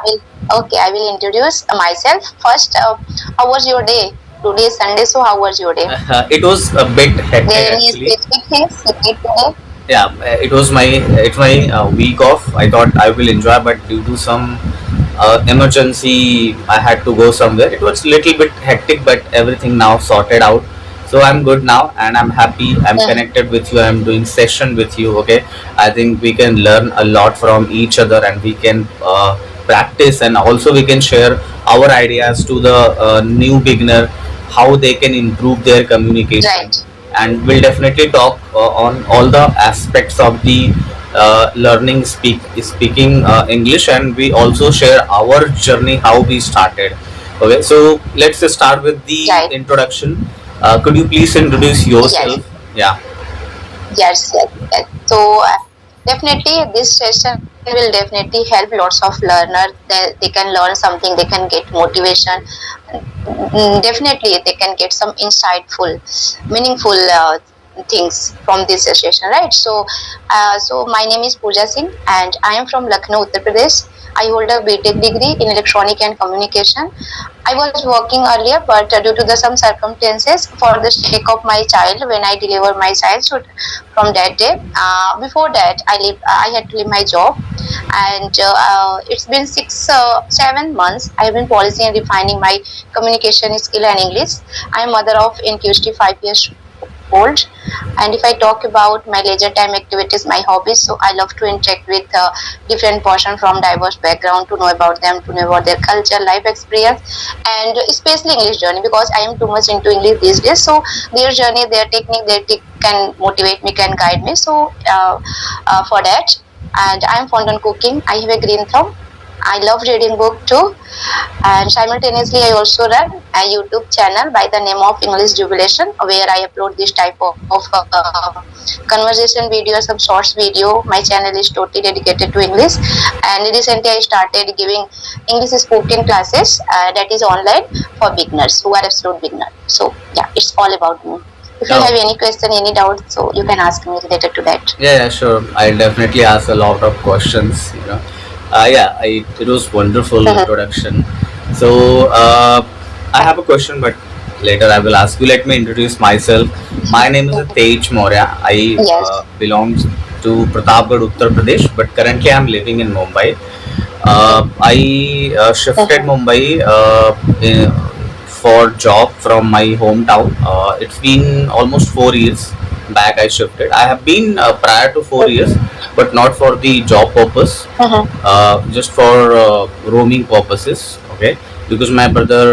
I will introduce myself first. How was your day? Today is Sunday, so how was your day? It was a bit hectic There any actually. specific things you did today? Yeah, it's my week off. I thought I will enjoy, but due to some emergency, I had to go somewhere. It was little bit hectic, but everything now sorted out. So I'm good now, and I'm happy. I'm Mhm. connected with you. I'm doing session with you. Okay, I think we can learn a lot from each other, and we can practice, and also we can share our ideas to the new beginner, how they can improve their communication. Right. And we'll definitely talk on all the aspects of the learning speaking English, and we also share our journey, how we started. Okay, so let's just start with the Right. introduction. Could you please introduce Yes. yourself? Yeah. Yes. So definitely this session will definitely help lots of learners. They can learn something. They can get motivation. Definitely they can get some insightful, meaningful things from this session, right? So my name is Pooja Singh, and I am from Lucknow, Uttar Pradesh. I hold a BTech degree in electronic and communication. I was working earlier, but due to some circumstances, for the sake of my child, when I deliver my child, so from that day, before that, I had to leave my job, and it's been 7 months. I have been polishing and refining my communication skill and English. I am mother of inquisitive 5 years old. And if I talk about my leisure time activities, my hobbies, so I love to interact with different person from diverse background, to know about them, to know about their culture, life experience, and especially English journey, because I am too much into English these days. So their journey, their technique, can motivate me, can guide me. So for that, and I am fond on cooking. I have a green thumb. I love reading book too, and simultaneously I also run a YouTube channel by the name of English Jubilation, where I upload this type of conversation video, some shorts video. My channel is totally dedicated to English, and recently I started giving English spoken classes, that is online, for beginners who are absolute beginner. So yeah, it's all about me. If you Oh, have any question, any doubt, so you can ask me related to that. yeah, sure. I'll definitely ask a lot of questions. It was wonderful introduction. So I have a question, but later I will ask you. Let me introduce myself. My name is Tej Maurya. I Yes. belong to Pratapgarh, Uttar Pradesh, but currently I'm living in Mumbai. I shifted Mumbai for job from my hometown. It's been almost 4 years back I shifted. I have been prior to 4 years, but not for the job purpose, just for roaming purposes. Okay, because my brother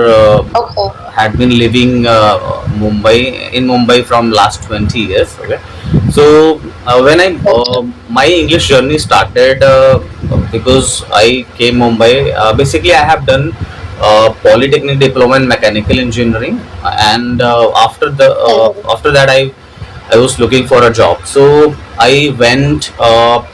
Okay. had been living Mumbai from last 20 years. Okay, so when I my English journey started because I came Mumbai. Basically, I have done polytechnic diploma in mechanical engineering, and after that I was looking for a job. So I went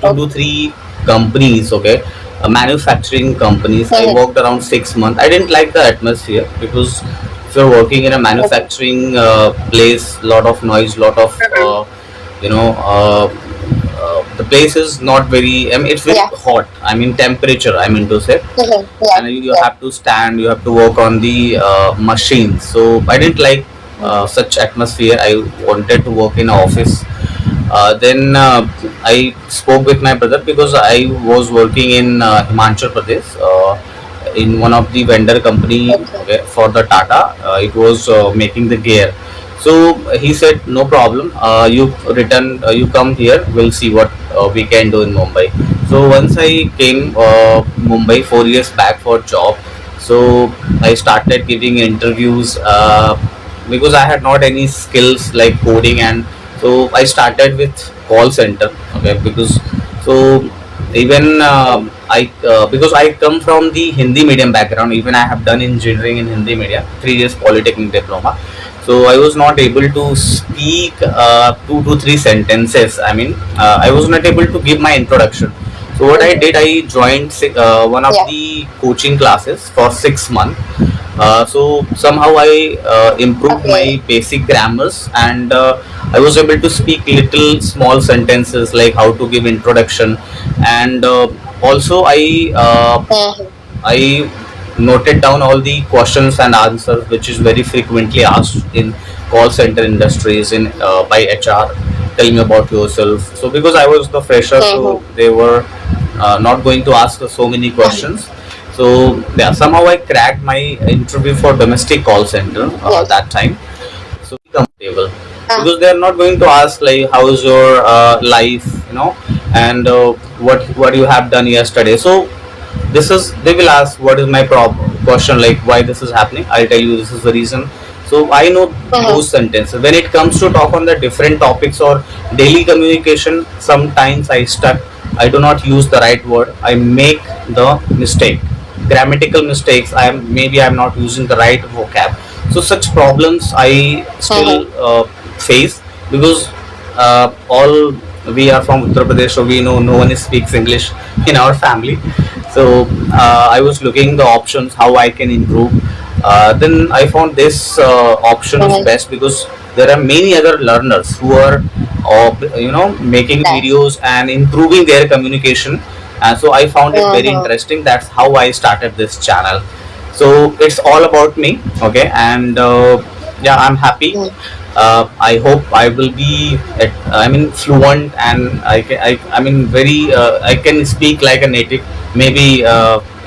two to three companies. Okay, manufacturing companies. I worked around 6 months. I didn't like the atmosphere because if you're working in a manufacturing place, lot of noise, lot of you know the place is not very, I mean, it's very Yeah. hot. I mean, temperature, I mean to say. Yeah. And you have to stand, you have to work on the machine. So I didn't like such atmosphere. I wanted to work in office. Then I spoke with my brother because I was working in Himachal Pradesh in one of the vendor company, okay, for the Tata. It was making the gear. So he said, no problem. You come here. We'll see what we can do in Mumbai. So once I came Mumbai 4 years back for job, so I started giving interviews because I had not any skills like coding, and so I started with call center. Okay, because so even because I come from the Hindi medium background. Even I have done engineering in Hindi medium, 3 years polytechnic diploma. So I was not able to speak 2 to 3 sentences. I mean, I was not able to give my introduction. So what I did, I joined one of Yeah. the coaching classes for 6 months. So somehow I improved my Okay. basic grammars, and I was able to speak little small sentences like how to give introduction, and also I I noted down all the questions and answers which is very frequently asked in call center industries in by HR. Tell me about yourself. So because I was the fresher, so Mm-hmm. they were not going to ask so many questions. So yeah, somehow I cracked my interview for domestic call center Yes. that time. So comfortable Uh, because they are not going to ask like how is your life, and what you have done yesterday. So this is they will ask what is my question, like why this is happening. I'll tell you this is the reason. So I know mm-hmm. those sentences. When it comes to talk on the different topics or daily communication, sometimes I stuck. I do not use the right word. I make the mistake, grammatical mistakes. I'm not using the right vocab. So such problems I still Mm-hmm. face because all we are from Uttar Pradesh, so we know no one speaks English in our family. So I was looking the options how I can improve. Then I found this option is Mm-hmm. best because there are many other learners who are making Right. videos and improving their communication. And so I found it very Mm-hmm. interesting. That's how I started this channel. So it's all about me, okay? And yeah, I'm happy. I hope I will be fluent, and I mean very I can speak like a native maybe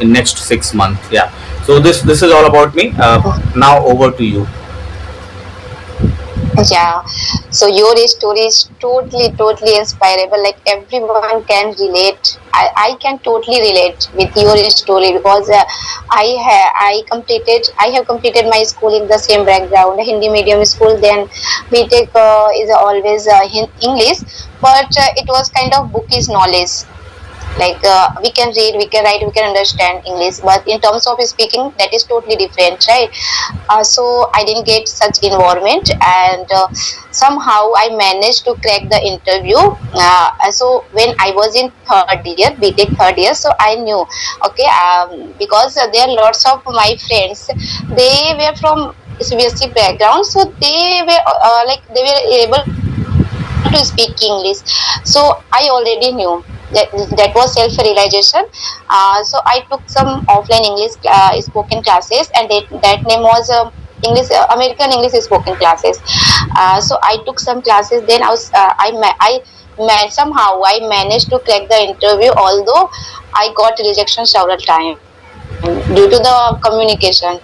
in next 6 months. Yeah. So this is all about me. Now over to you. Yeah, so your story is totally inspirable. Like everyone can relate. I can totally relate with your story because I have completed my school in the same background, Hindi medium school. Then BTech is always English, but it was kind of bookish knowledge. Like we can read, we can write, we can understand English, but in terms of speaking, that is totally different, right? So I didn't get such environment, and somehow I managed to crack the interview. So when I was in third year, BTech third year, so I knew, okay, because there are lots of my friends, they were from CBSE background, so they were like they were able to speak English. So I already knew that was self realization. So I took some offline English spoken classes, and that name was English American English spoken classes. So I took some classes. Then somehow I managed to crack the interview, although I got rejection several times due to the communication.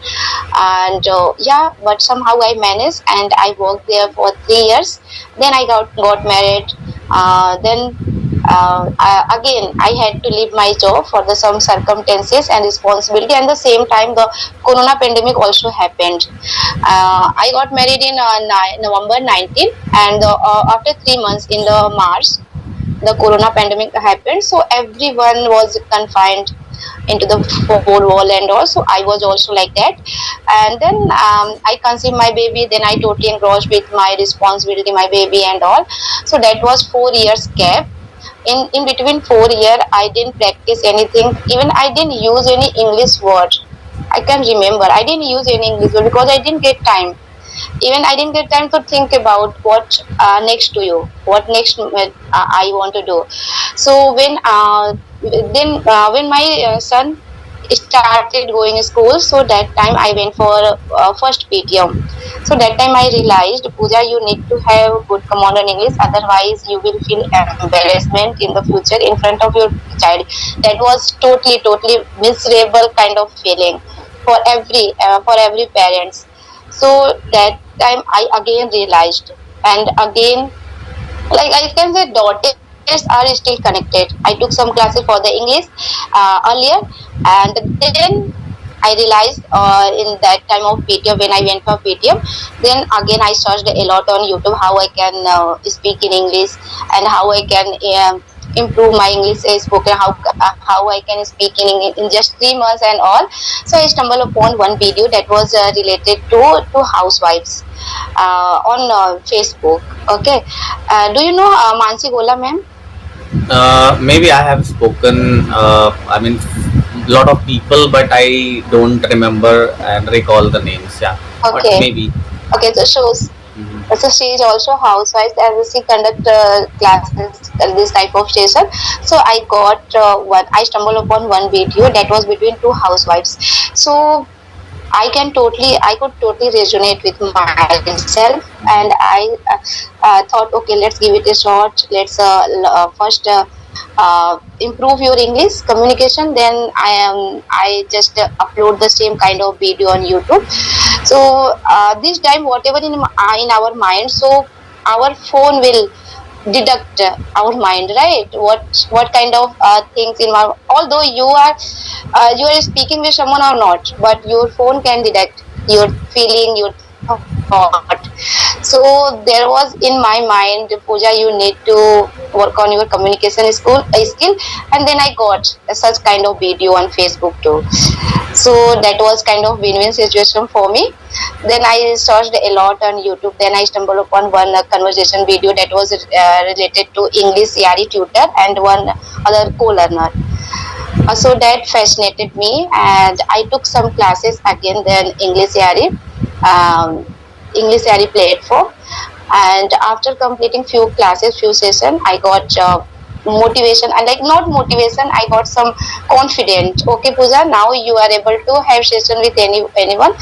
And yeah, but somehow I managed, and I worked there for 3 years. Then I got married. Then again I had to leave my job for the some circumstances and responsibility, and the same time the corona pandemic also happened. I got married in November 19, and after 3 months in the March, the corona pandemic happened, so everyone was confined into the four wall and all. So I was also like that. And then I conceived my baby. Then I totally engrossed with my responsibility, my baby and all. So that was 4 years gap. In between 4 year, I didn't practice anything. Even I didn't use any English word. I can remember I didn't use any English word because I didn't get time. Even I didn't get time to think about what next to you, what next I want to do. So when my son started going to school, so that time I went for first PTM. So that time I realized, Pooja, you need to have good command on English, otherwise you will feel embarrassment in the future in front of your child. That was totally miserable kind of feeling for every parents. So that time I again realized, and again, like I can say, daughters are still connected. I took some classes for the English earlier, and then I realized in that time of PTM, when I went for PTM, then again I searched a lot on YouTube how I can speak in English, and how I can improve my English spoken, how I can speak in just 3 months and all. So I stumbled upon one video that was related to housewives on Facebook. Okay, do you know Mansi Gola, ma'am? Maybe I have spoken. Lot of people, but I don't remember and recall the names. Yeah, but Okay, maybe. okay, so shows. So she is also housewife as she conduct classes this type of station. So I got I stumbled upon one video that was between two housewives. So I could totally resonate with myself, and I thought, okay, let's give it a shot. Let's first improve your English communication. Then I just upload the same kind of video on YouTube. So this time, whatever in our mind, so our phone will deduct our mind, right? What kind of things in my, although you are speaking with someone or not, but your phone can detect your feeling, your thought. So there was in my mind, Pooja, you need to work on your communication skill, and then I got such kind of video on Facebook too. So that was kind of win-win situation for me. Then I searched a lot on YouTube. Then I stumbled upon one conversation video that was related to English ERE tutor and one other co-learner. So that fascinated me, and I took some classes again. Then um, English ERE platform, and after completing few classes, few sessions, I got motivation, and like not motivation, I got some confidence. Okay, Pooja, now you are able to have session with anyone.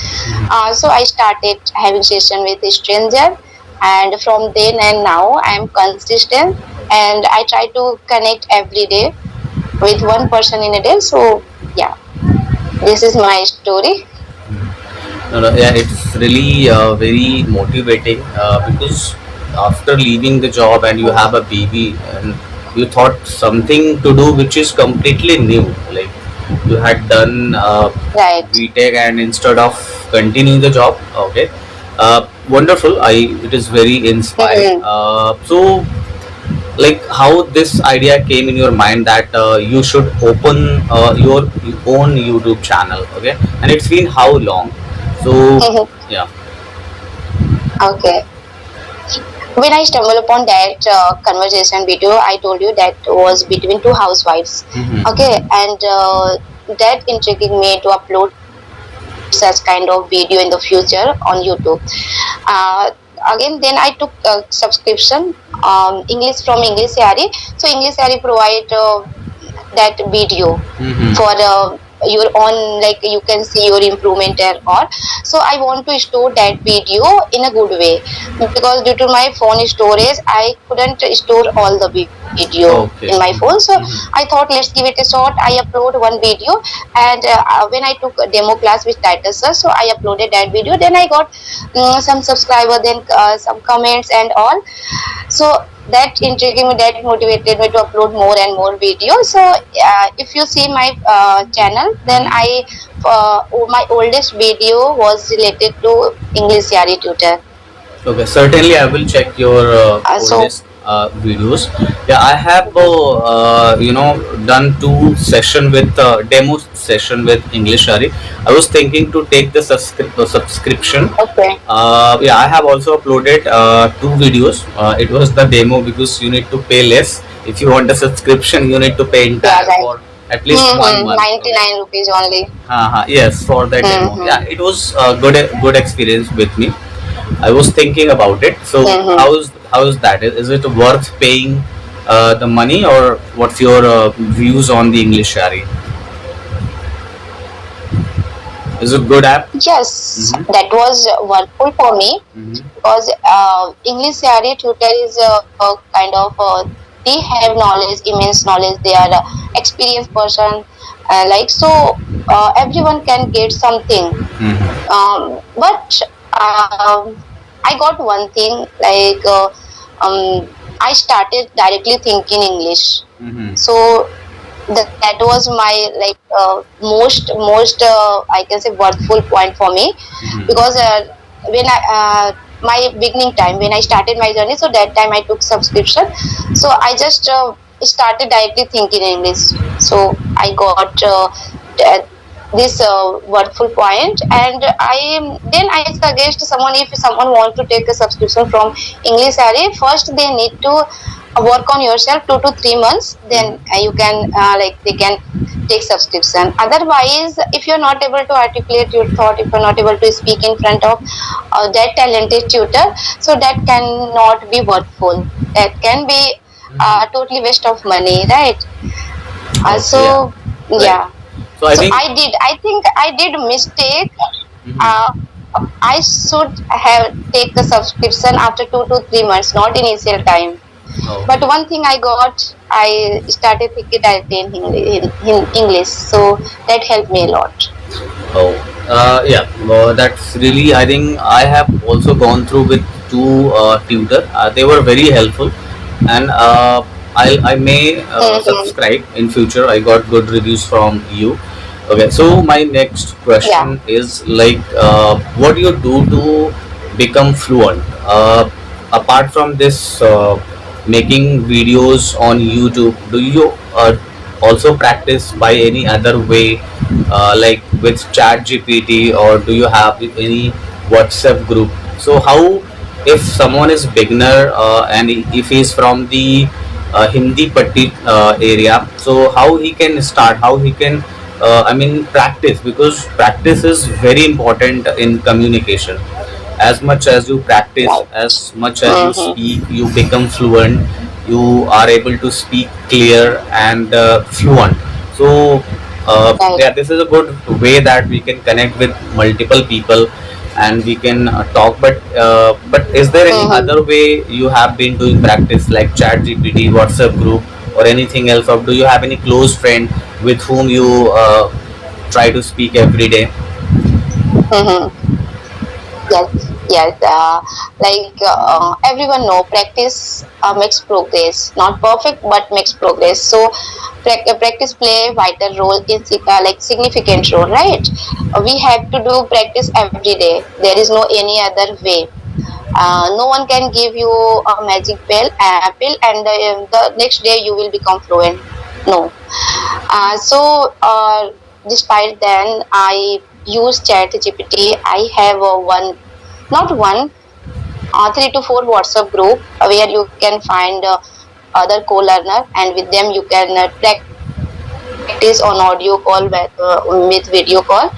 So I started having session with a stranger, and from then and now I am consistent, and I try to connect every day with one person in a day. So yeah, this is my story. No, no, yeah, it's really very motivating because after leaving the job and you have a baby and you thought something to do which is completely new, like you had done Right. BTech and instead of continuing the job, okay, wonderful. It is very inspiring. Mhm. So like how this idea came in your mind that you should open your own YouTube channel, okay, and it's been how long? So Mhm. yeah. Okay. When I stumbled upon that conversation video, I told you that was between two housewives. Hmm. Okay, and that intriguing me to upload such kind of video in the future on YouTube. Uh, Again, then I took subscription English from English ERE. So English ERE provide that video Hmm. for your own, like you can see your improvement there. Or so I want to store that video in a good way, because due to my phone storage I couldn't store all the video Okay. in my phone. So Mhm. I thought, let's give it a shot. I upload one video, and when I took a demo class with Titus sir, so I uploaded that video. Then I got some subscriber, then some comments and all. So that intriguing me, that motivated me to upload more and more videos. So if you see my channel, then my oldest video was related to English ERE tutor. Okay, certainly I will check your So oldest videos. Yeah, I have done two session with demo session with English Ari. I was thinking to take the subscription. okay, Yeah, I have also uploaded two videos. It was the demo because you need to pay less. If you want a subscription, you need to pay yeah, entire right. for at least 1 month. Okay. 99 rupees only. Yes, for the demo. Mm-hmm. Yeah, it was a good experience with me. I was thinking about it. So Mm-hmm. how is that? Is it worth paying the money, or what's your views on the English Shari? Is it good app? Yes, Mm-hmm. that was worthwhile for me, Mm-hmm. because English ERE tutor is a kind of they have knowledge, immense knowledge. They are experienced person, like so. Everyone can get something. Mm-hmm. But I got one thing, like I started directly thinking English. Mm-hmm. So that was my like most I can say worthful point for me, Mm-hmm. because when I my beginning time when I started my journey, so that time I took subscription. So I just started directly thinking English. So I got this worthful point, and I suggest someone, if someone wants to take a subscription from English ERE, first they need to work on yourself 2 to 3 months, then you can like they can take subscription. Otherwise, if you're not able to articulate your thought, if you're not able to speak in front of that talented tutor, so that cannot be worthful. That can be totally waste of money, right? Yeah, So right. yeah, So I so think. I think I did mistake. Mhm. uh, I should have take the subscription after 2 to 3 months, not initial time. But Okay. one thing I got, I started thinking in English, so that helped me a lot. Oh, yeah. That's really. I think I have also gone through with two tutor. They were very helpful, and I may Hmm. subscribe in future. I got good reviews from you. Okay, so my next Yeah. question is like, what do you do to become fluent? Apart from this, making videos on YouTube, do you also practice by any other way, like with Chat GPT, or do you have any WhatsApp group? So how, if someone is beginner and if he's from the Hindi Patti area, so how he can start, how he can I mean practice, because practice is very important in communication. As much as you practice, Right. as much as you Mm-hmm. speak, you become fluent, you are able to speak clear and fluent. So Right. yeah, this is a good way that we can connect with multiple people and we can talk. But is there any Mm-hmm. other way you have been doing practice, like Chat GPT, WhatsApp group, or anything else, or do you have any close friend with whom you try to speak every day? Mm-hmm. Yes, yes. Everyone know, practice makes progress. Not perfect, but makes progress. So, practice play a vital role in significant role, right? We have to do practice every day. There is no any other way. No one can give you a magic pill, and the next day you will become fluent. No. Despite then, I use Chat GPT. I have one, not one, 3 to 4 WhatsApp group where you can find other co-learner, and with them you can practice on audio call with video call.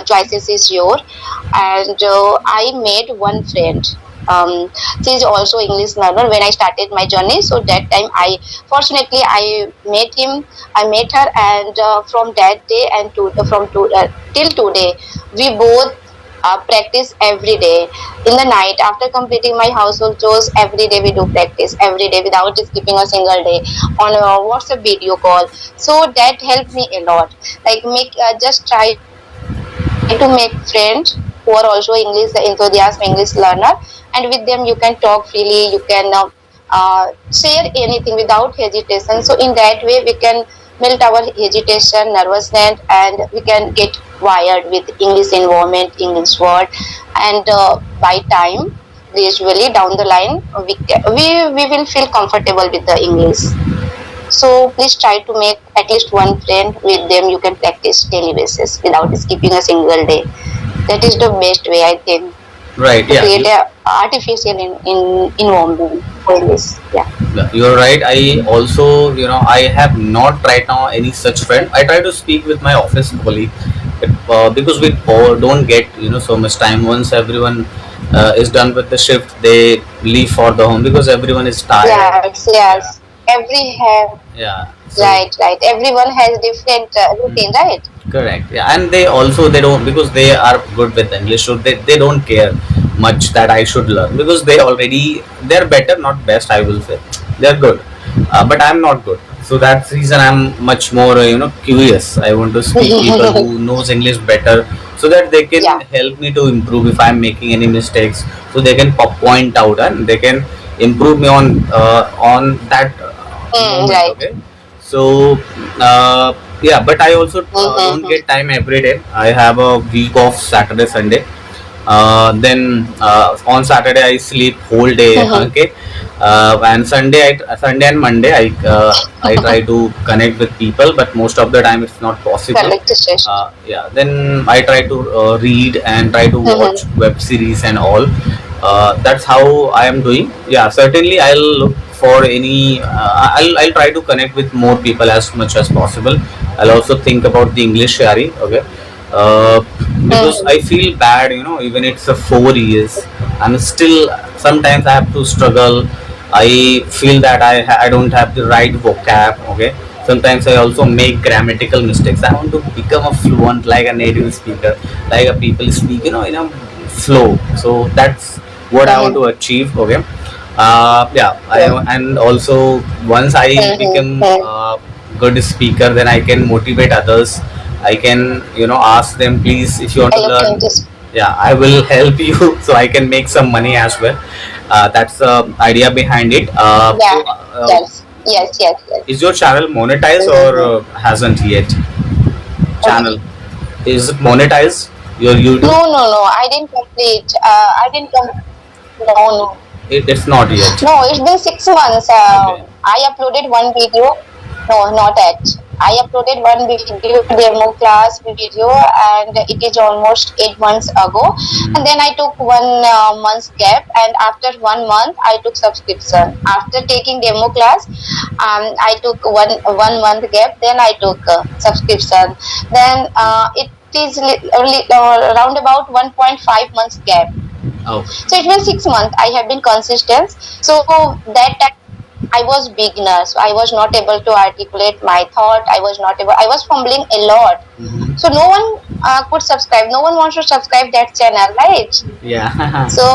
Choices is your, and I made one friend. She is also English learner when I started my journey. So that time fortunately I met him, I met her, and from that day and till today, we both practice every day. In the night after completing my household chores, every day we do practice every day without skipping a single day on a WhatsApp video call. So that helped me a lot. Like make just try to make friends who are also English enthusiast, English learner, and with them you can talk freely. You can share anything without hesitation. So in that way, we can melt our hesitation, nervousness, and we can get wired with English environment, English word, and by time, gradually down the line, we will feel comfortable with the English. So please try to make at least one friend. With them you can practice daily basis without skipping a single day. That is the best way, I think, Right. to Yeah. create a artificial in environment for this. Yeah. You're right. I also, I have not right now any such friend. I try to speak with my office colleague, but, because we all don't get, so much time. Once everyone is done with the shift, they leave for the home because everyone is tired. Yes, Yeah. yes. Every have Yeah. So. right, right. Everyone has different routine, Mhm. right? Correct. Yeah, and they also, they don't, because they are good with English, so they don't care much that I should learn, because they're better, not best. I will say they're good, but I'm not good. So that's the reason I'm much more curious. I want to speak people who knows English better, so that they can Yeah. help me to improve if I'm making any mistakes. So they can point out and they can improve me on that moment. Right. Okay. So yeah, but I also don't Mm-hmm. get time every day. I have a week off, Saturday, Sunday. Then on Saturday I sleep whole day. Mm-hmm. Okay, and Sunday and Monday I try to connect with people, but most of the time it's not possible. Correct session. Yeah, then I try to read and try to watch Mm-hmm. web series and all. That's how I am doing. Yeah, certainly I'll look for any, I'll try to connect with more people as much as possible. I'll also think about the English Shari. Okay. uh, because Mm-hmm. I feel bad, even it's a 4 years, I'm still, sometimes I have to struggle. I feel that I don't have the right vocab. Okay. Sometimes I also make grammatical mistakes. I want to become a fluent like a native speaker, like a people speak, in a flow. So that's what I want Mm-hmm. to achieve. Okay. Yeah, Yeah. and also once I become Mm-hmm. a good speaker, then I can motivate others. I can, ask them, please, if you want I to look learn, into. yeah, I will help you so I can make some money as well. That's the idea behind it. Yeah. Yes. Yes. Yes. Yes. Is your channel monetized or Mm-hmm. hasn't yet? Channel, Okay. is it monetized? Your YouTube? No, no, no. I didn't complete. I didn't complete. No, no. It's not yet. No, it's been 6 months. Okay. I uploaded one video. No, not yet. I uploaded one video, demo class video, and it is almost 8 months ago. Mhm. And then I took 1 month's gap, and after 1 month, I took subscription. After taking demo class, I took one month gap. Then I took subscription. Then it is around about 1.5 months gap. Oh. So it's been 6 months. I have been consistent. So that time I was beginner, so I was not able to articulate my thought. I was not able. I was fumbling a lot. Mhm. So no one could subscribe. No one wants to subscribe that channel, right? Yeah. So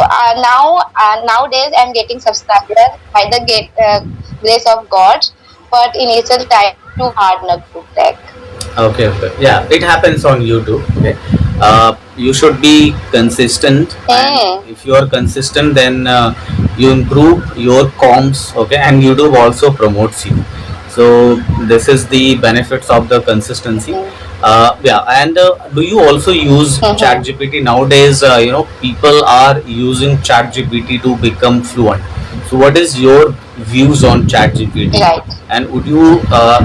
nowadays I'm getting subscribers by the grace of God. But initial time too hard not to crack. Okay, okay. Yeah, it happens on YouTube. Okay. You should be consistent, and Mm. if you are consistent, then you improve your comms. Okay, and YouTube also promotes you. So this is the benefits of the consistency. Mm. Yeah, and do you also use Mm-hmm. ChatGPT nowadays? People are using ChatGPT to become fluent. So, what is your views on ChatGPT? Right. And would you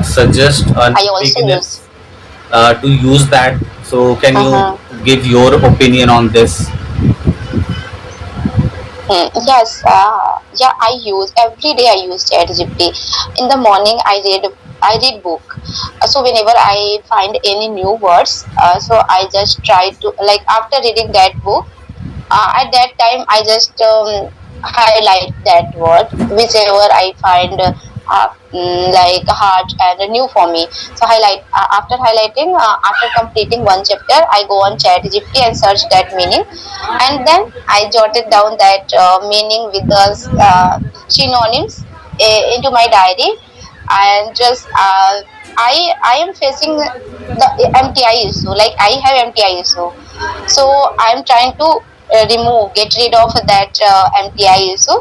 suggest I also use. beginners to use that? So, can you Uh-huh. give your opinion on this? Yes, yeah, I use every day. I use ChatGPT. In the morning, I read book. So whenever I find any new words, so I just try to, like, after reading that book. At that time, I just highlight that word, whichever I find like hard and new for me. So highlight, after highlighting, after completing one chapter, I go on ChatGPT and search that meaning, and then I jotted down that meaning with the synonyms into my diary, and just I am facing the MTI issue. Like, I have MTI issue, so I'm trying to get rid of that MTI issue.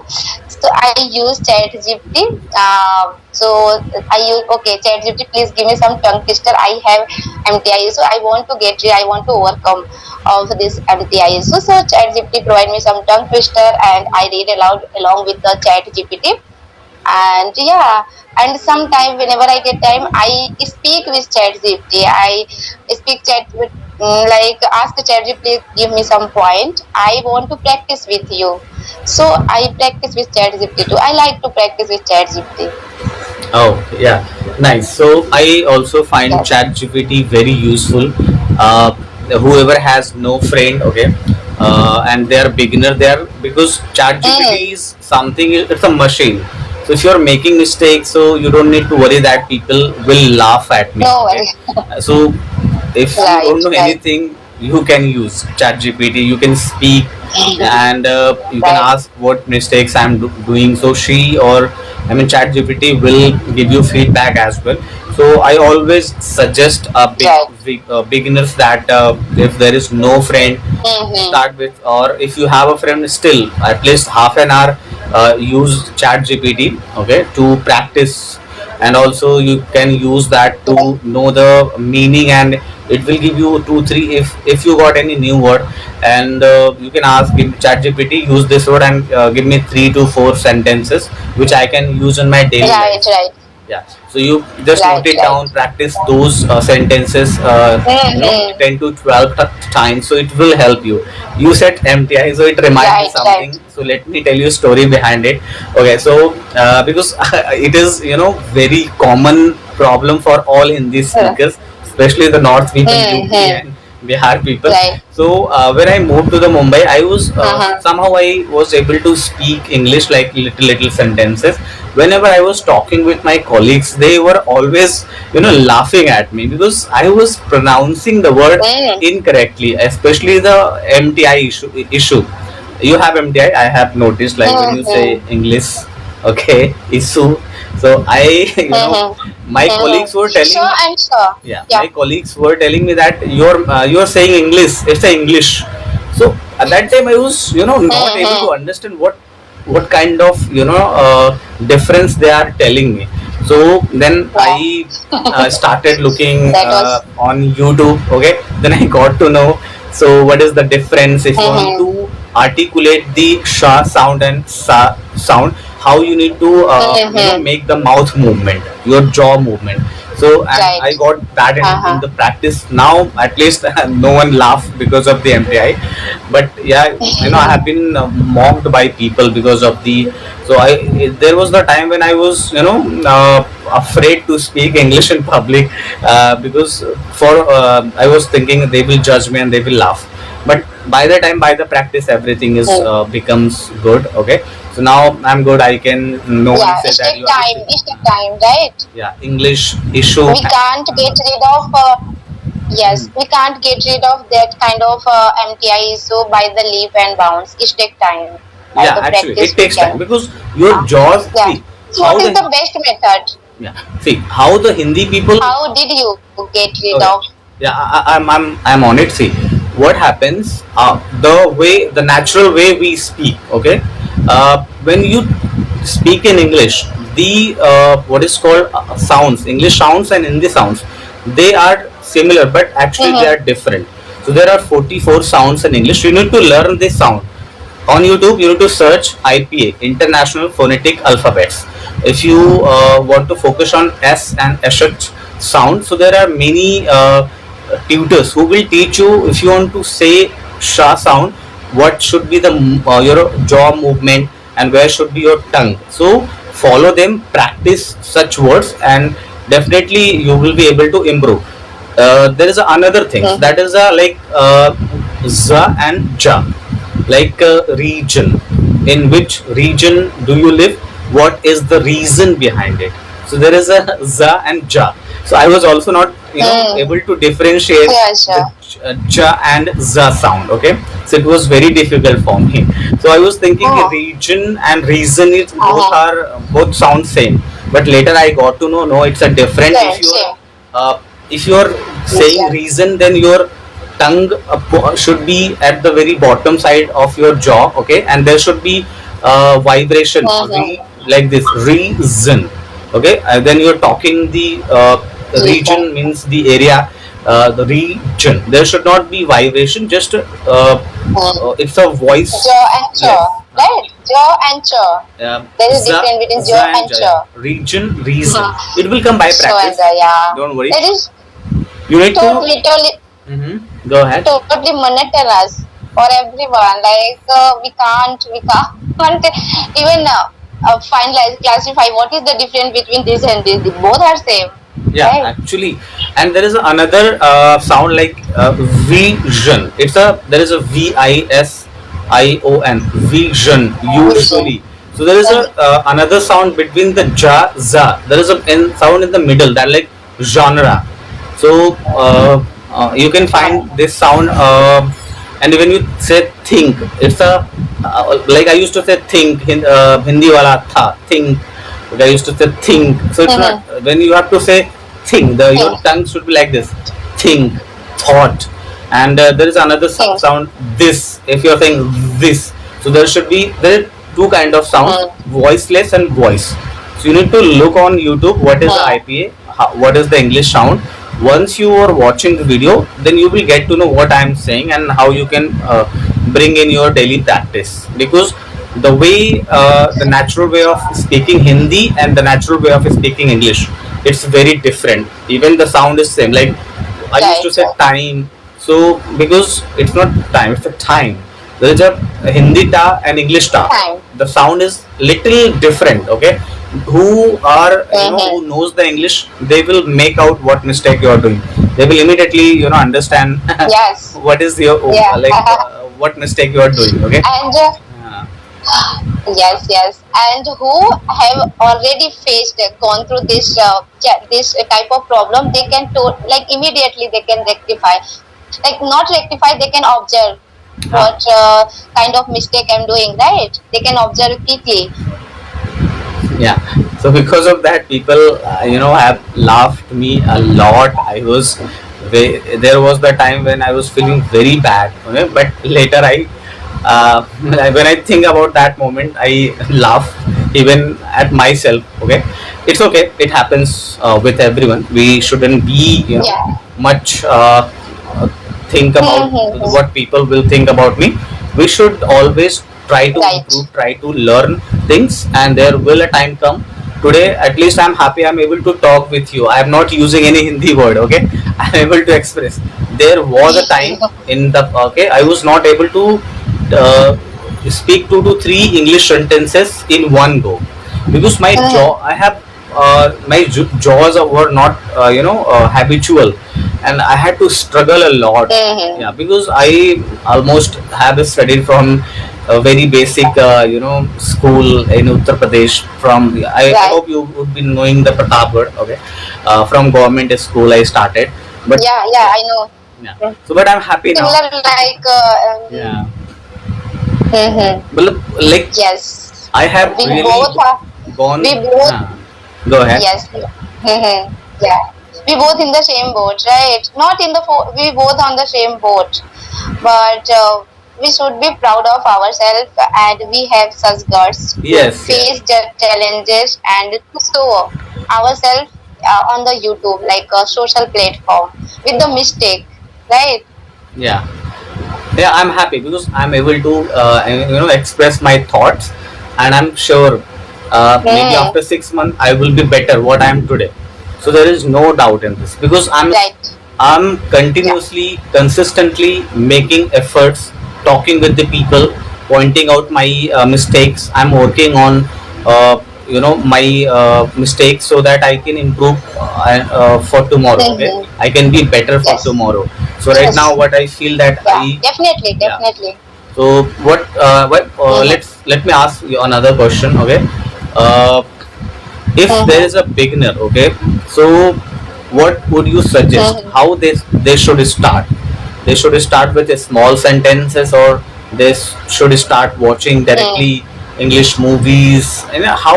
So I use ChatGPT. So I use, okay, ChatGPT, please give me some tongue twister. I have MTI issue. I want to get rid. I want to overcome of this MTI issue. So ChatGPT provide me some tongue twister, and I read aloud along with the ChatGPT. And yeah, and sometime whenever I get time, I speak with ChatGPT. I speak chat with, like, ask ChatGPT, give me some point, I want to practice with you. So I practice with ChatGPT too. I like to practice with ChatGPT. Oh, yeah, nice. So I also find Yes. ChatGPT very useful. Uh, whoever has no friend, okay, and they are beginner there, because Mm, ChatGPT is something. It's a machine. So if you are making mistakes, so you don't need to worry that people will laugh at me. no Okay. worry. So if you Right, don't know right. anything, you can use ChatGPT. You can speak, and you can Right, ask what mistakes I'm doing. So she, or I mean ChatGPT, will give you feedback as well. So I always suggest right. beginners that if there is no friend to Mm-hmm. start with, or if you have a friend, still at least half an hour, use ChatGPT, okay, to practice. And also you can use that Right, to know the meaning, and it will give you two three, if you got any new word, and you can ask, give ChatGPT, use this word, and give me 3 to 4 sentences which I can use in my daily right, life. right. Yeah, so you just Right, note it right. down, practice those sentences, Mm-hmm. 10 to 12 times, so it will help you. You said MTI, so it reminds me Right, right. something. So let me tell you a story behind it. Okay, so because it is, very common problem for all Hindi Uh, speakers, especially the North people, UP mm-hmm. and Bihar people. Right. So when I moved to the Mumbai, I was Uh-huh. somehow I was able to speak English like little sentences. Whenever I was talking with my colleagues, they were always laughing at me because I was pronouncing the word Mm. incorrectly, especially the MTI issue. You have MTI, I have noticed, like when you Mm-hmm. say English, okay, issue. So I, Mm-hmm. my Mm-hmm. colleagues were Sure, telling, I'm sure. yeah, Yeah. my colleagues were telling me that you're saying English, it's a English. So at that time I was not able to Mm-hmm. understand what kind of difference they are telling me. So then I Yeah. started looking That was. on YouTube. Okay, then I got to know, so what is the difference if you want Mm-hmm. to articulate the sha sound and sa sound, how you need to Mm-hmm. make the mouth movement, your jaw movement. So and I Right. got that in Uh-huh. the practice. Now at least no one laughed because of the MPI, but yeah, I have been mocked by people because of the. So there was the time when I was afraid to speak English in public because for I was thinking they will judge me and they will laugh. But by the time, by the practice, everything is Mm. becomes good. Okay, so now I'm good. I can. No one Yeah, say it that take you are. time. It take time, right? Yeah, English issue. We can't get rid of. Yes, we can't get rid of that kind of MTI issue by the leap and bounce. It take time. By Yeah, the actually, practice, it we takes time can. because your jaws. Yeah. See So, how what is the the best method? yeah. See how the Hindi people. How did you get rid Okay. of? Yeah, I'm on it. See, what happens? The way, the natural way we speak. Okay, when you speak in English, the what is called sounds, English sounds and Hindi sounds, they are similar, but actually they are Mm-hmm. different. So there are 44 sounds in English. You need to learn this sound. On YouTube, you need to search IPA, International Phonetic Alphabets. If you want to focus on S and SH sound, so there are many tutors who will teach you. If you want to say Sha sound, what should be the your jaw movement and where should be your tongue. So follow them, practice such words, and definitely you will be able to improve. There is another thing Mm-hmm. that is like za and ja, like region. In which region do you live? What is the reason behind it? So there is a za and ja. So I was also not Mm. able to differentiate Yeah, the sure. ja and za sound. Okay, so it was very difficult for me. So I was thinking Oh. region and reason, is both Uh-huh. are both sound same, but later I got to know, no, it's a different. Same, same. Uh, if you're saying Yeah. reason, then your tongue should be at the very bottom side of your jaw. Okay, and there should be vibration, Mm-hmm. like this reason. Okay, and then you're talking the Listen. region means the area, the region, there should not be vibration, just Mm. it's a voice. Jaw and Yes. jaw, right? Jaw and jaw. There is a Za, difference between za jaw and and jaya. jaw. Region, reason. Uh-huh. It will come by Jaw and practice. jaw, yeah. Don't worry. That is You need to. totally, Go ahead. totally monotonous for everyone. Like we can't even finalize, classify what is the difference between this and this. Both are same, Yeah, right? actually, and there is another sound like vision. There is a vision, vision Vision. usually. So there is a another sound between the ja za. There is a sound in the middle that like genre. So you can find this sound, and when you say think, it's a like I used to say think in Hindi wala tha think. Like I used to say think. So it's not, Mm-hmm. when you have to say think, your Think, tongue should be like this, think, thought. And there is another think. sound, this. If you are saying this, so there are two kind of sounds, Mm. voiceless and voice. So you need to look on YouTube what is the Mm. IPA, what is the English sound. Once you are watching the video, then you will get to know what I am saying and how you can bring in your daily practice. Because the way, the natural way of speaking Hindi and the natural way of speaking English, it's very different. Even the sound is same. Like I used Right, to say time, so because it's not time, it's a time. There is a Hindi ta and English ta. time. The sound is little different. Okay, who are, Mm-hmm. who knows the English, they will make out what mistake you are doing. They will immediately understand Yes. what is your Yeah. like what mistake you are doing. Okay. And Uh, yes, yes, and who have already faced, gone through this this type of problem, they can like immediately they can rectify, like not rectify, they can observe ah, what kind of mistake I'm doing, right? They can observe quickly. yeah. So because of that, people have laughed me a lot. There was the time when I was feeling very bad. Okay? But later when I think about that moment, I laugh even at myself. Okay, it's okay. It happens with everyone. We shouldn't be Yeah. much think about Mm-hmm. what people will think about me. We should always try to Right. improve, try to learn things, and there will a time come. Today, at least I'm happy I'm able to talk with you. I'm not using any Hindi word. Okay, I'm able to express. There was a time in the okay, I was not able to uh, speak 2 to 3 English sentences in one go because my Mm-hmm. jaw I have jaws were not habitual, and I had to struggle a lot. Mm-hmm. Yeah, because I almost have studied from a very basic school in Uttar Pradesh. I Right. hope you would be knowing the Pratapgarh. Okay, from government school I started, but Yeah, yeah, I know. yeah. Mm. So, but I'm happy now. Similar like Yeah, mm-hmm. but like Yes. I have We really both are. gone. We both. Go ahead. Yes. Mm-hmm. Yeah. We both in the same boat, right? Not in the we both on the same boat, but we should be proud of ourselves, and we have such guts to Yes, yes. face the challenges and to show ourselves on the YouTube, like a social platform, with the mistake, right? Yeah, yeah. I'm happy because I'm able to express my thoughts, and I'm sure maybe Mm, after 6 months I will be better what I am today. So there is no doubt in this because right. I'm Yeah. continuously, consistently making efforts, talking with the people, pointing out my mistakes. I'm working on, my mistakes so that I can improve for tomorrow. Okay, Mm-hmm. I can be better for Yes. tomorrow. So right now, Yes. what I feel that Yeah. Definitely. yeah. Definitely. So what? Mm-hmm. Let me ask you another question. Okay, uh, if there Mm-hmm. is a beginner, okay, so what would you suggest Mm-hmm. how they should start? They should start with a small sentences, or should start watching Mm. directly English movies, and how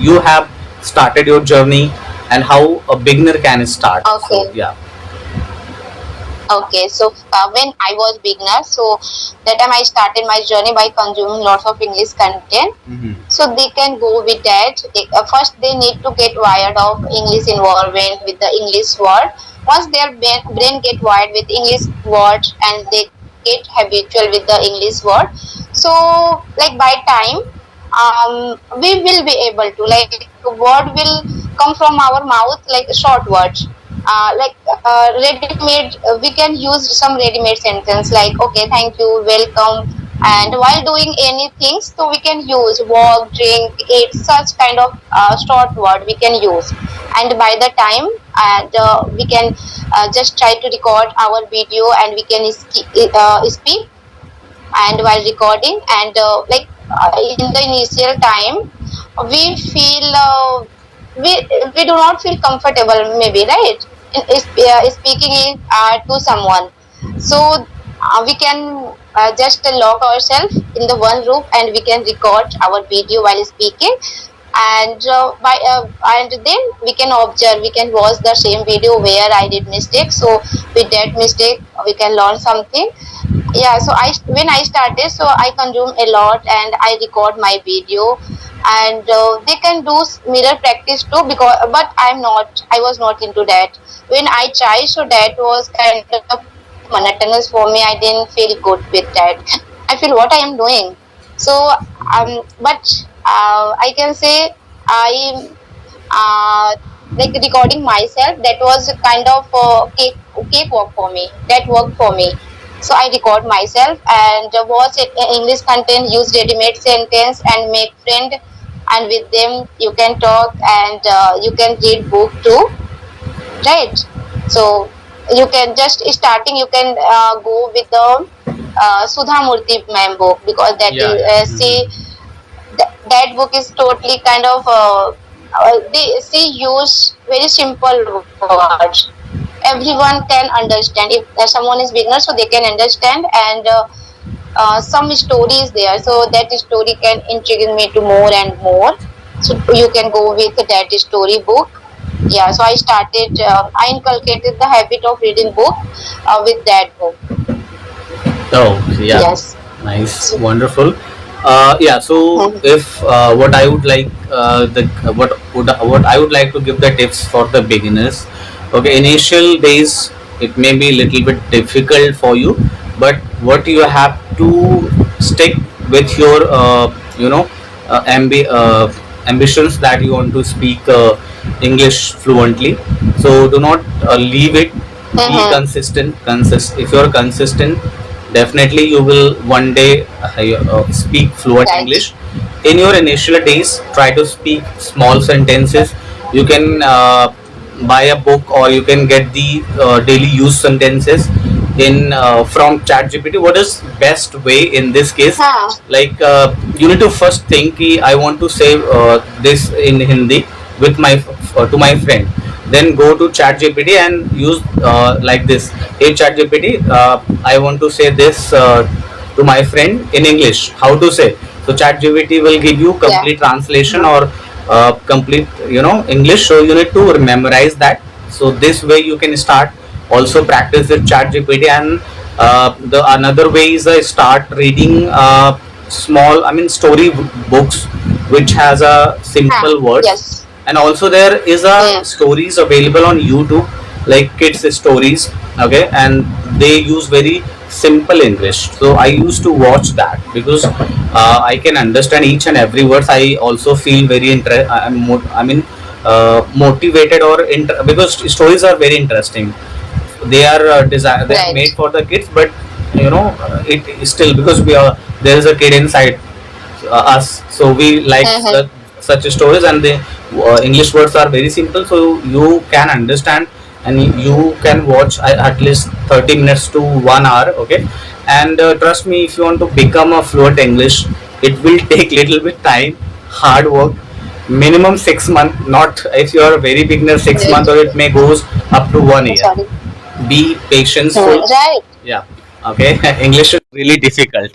you have started your journey and how a beginner can start. So Okay. yeah. Okay, so when I was beginner, so that time I started my journey by consuming lots of English content. Hmm. So they can go with that. First, they need to get wired of English involvement with the English word. Once their brain get wired with English words and they get habitual with the English word, so like by time, we will be able to, like, word will come from our mouth like short words, like ready-made. We can use some ready-made sentence like okay, thank you, welcome, and while doing anything, so we can use walk, drink, eat, such kind of short word we can use. And by the time, and we can just try to record our video and we can speak, and while recording, and in the initial time, we feel we do not feel comfortable, maybe, right, in speaking to someone. So we can just lock ourselves in the one room and we can record our video while speaking, and and then we can observe, we can watch the same video where I did mistake, so with that mistake we can learn something. Yeah, so when I started, so I consume a lot and I record my video, and they can do mirror practice too, because but I was not into that. When I tried, so that was kind of monotonous for me. I didn't feel good with that. I feel what I am doing. So But I can say I like recording myself, that was a kind of cakewalk for me, that worked for me. So I record myself and watch it, English content, use ready-made sentence and make friend, and with them you can talk and you can read book too, right? So you can just starting, you can go with the Sudha Murthy ma'am book, because that Yeah, is yeah. she that book is totally kind of they use very simple words, everyone can understand. If someone is beginner, so they can understand, and some story is there, so that story can intrigue me to more and more. So you can go with that story book. Yeah, so I started, I inculcated the habit of reading book with that book. Oh, yeah. Yes. Nice, So, wonderful. Yeah. So, mhm. if what I would like, what I would like to give the tips for the beginners. Okay, initial days it may be a little bit difficult for you, but what you have to stick with your, ambitions that you want to speak English fluently. So do not leave it. Be Mhm. consistent. If you're consistent, definitely you will one day speak fluent Right. English. In your initial days, try to speak small sentences. You can buy a book, or you can get the daily use sentences in from ChatGPT. What is best way in this case? Huh. Like you need to first think ki, I want to say this in Hindi with my to my friend. Then go to ChatGPT and use like this. Hey ChatGPT, I want to say this to my friend in English. How to say? So ChatGPT will give you Yeah. complete translation, or complete English. So you need to memorize that. So this way you can start also practice with ChatGPT. And the another way is start reading small, I mean, story books which has a Huh. simple words. Yes. And also there is a Mm. stories available on YouTube, like kids stories. Okay, and they use very simple English. So I used to watch that because I can understand each and every words. I also feel very I mean motivated, or because stories are very interesting. They are they are made Right. for the kids, but it is still, because we are, there is a kid inside us, so we like Mhm. such stories. And the English words are very simple, so you can understand, and you can watch at least 30 minutes to 1 hour. Okay, and trust me, if you want to become a fluent English, it will take little bit time, hard work, minimum 6 months. Not if you are a very beginner, 6 months, or Right. it may goes up to one I'm year. sorry. Be patientful. Right. Yeah. Okay. English is really difficult.